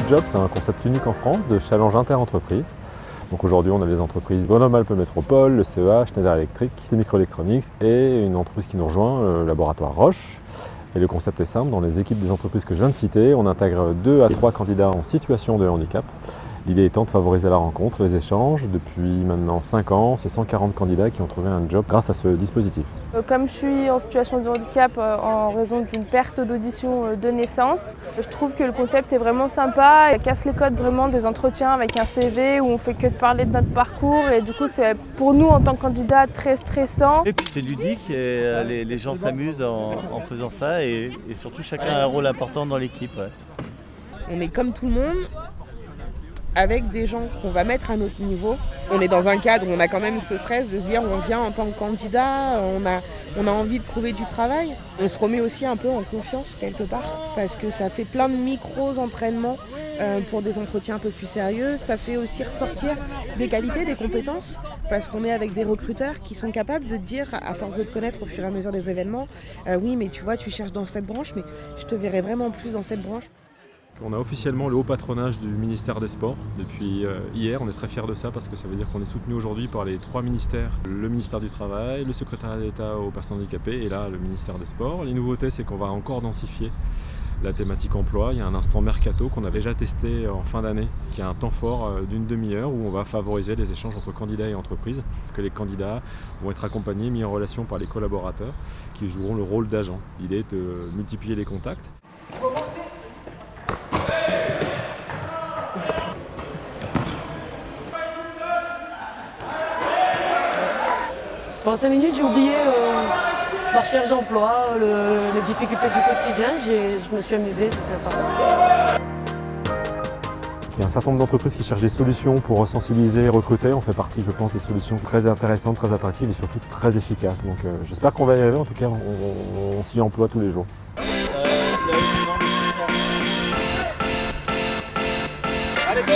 Job, c'est un concept unique en France de challenge inter-entreprise. Donc aujourd'hui, on a les entreprises Grenoble-Alpes Métropole, le CEA, Schneider Electric, Microelectronics et une entreprise qui nous rejoint, le laboratoire Roche. Et le concept est simple, dans les équipes des entreprises que je viens de citer, on intègre 2 à 3 candidats en situation de handicap. L'idée étant de favoriser la rencontre, les échanges. Depuis maintenant 5 ans, c'est 140 candidats qui ont trouvé un job grâce à ce dispositif. Comme je suis en situation de handicap en raison d'une perte d'audition de naissance, je trouve que le concept est vraiment sympa. Il casse les codes vraiment des entretiens avec un CV où on fait que de parler de notre parcours et du coup c'est pour nous en tant que candidats très stressant. Et puis c'est ludique et les gens s'amusent en faisant ça et surtout chacun a un rôle important dans l'équipe. Ouais. On est comme tout le monde, avec des gens qu'on va mettre à notre niveau. On est dans un cadre où on a quand même ce stress de se dire on vient en tant que candidat, on a envie de trouver du travail. On se remet aussi un peu en confiance quelque part parce que ça fait plein de micros-entraînements pour des entretiens un peu plus sérieux. Ça fait aussi ressortir des qualités, des compétences parce qu'on est avec des recruteurs qui sont capables de te dire, à force de te connaître au fur et à mesure des événements, oui mais tu vois tu cherches dans cette branche mais je te verrai vraiment plus dans cette branche. On a officiellement le haut patronage du ministère des Sports depuis hier. On est très fiers de ça parce que ça veut dire qu'on est soutenu aujourd'hui par les 3 ministères. Le ministère du Travail, le secrétariat d'État aux personnes handicapées et là le ministère des Sports. Les nouveautés, c'est qu'on va encore densifier la thématique emploi. Il y a un instant mercato qu'on a déjà testé en fin d'année, qui a un temps fort d'une demi-heure où on va favoriser les échanges entre candidats et entreprises. Que les candidats vont être accompagnés, mis en relation par les collaborateurs qui joueront le rôle d'agents. L'idée est de multiplier les contacts. Pendant 5 minutes, j'ai oublié ma recherche d'emploi, les difficultés du quotidien. Je me suis amusée, c'est sympa. Il y a un certain nombre d'entreprises qui cherchent des solutions pour sensibiliser et recruter. On fait partie, je pense, des solutions très intéressantes, très attractives et surtout très efficaces. Donc j'espère qu'on va y arriver. En tout cas, on s'y emploie tous les jours. Allez, go!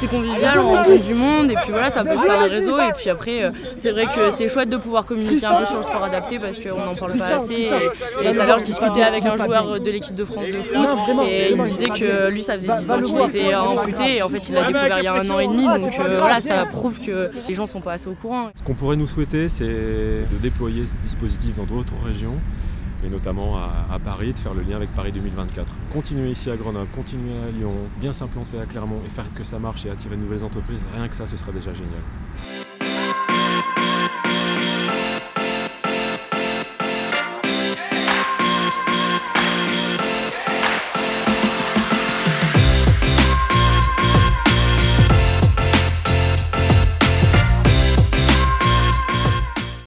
C'est convivial, on rencontre du monde et puis voilà, ça peut se faire un réseau et puis après c'est vrai que c'est chouette de pouvoir communiquer un peu sur le sport adapté parce qu'on n'en parle pas assez et tout à l'heure je discutais avec un joueur de l'équipe de France de foot et il me disait que lui ça faisait 10 ans qu'il était amputé et en fait il l'a découvert il y a 1 an et demi donc voilà, ça prouve que les gens sont pas assez au courant. Ce qu'on pourrait nous souhaiter, c'est de déployer ce dispositif dans d'autres régions et notamment à Paris, de faire le lien avec Paris 2024. Continuer ici à Grenoble, continuer à Lyon, bien s'implanter à Clermont et faire que ça marche et attirer de nouvelles entreprises, rien que ça, ce serait déjà génial.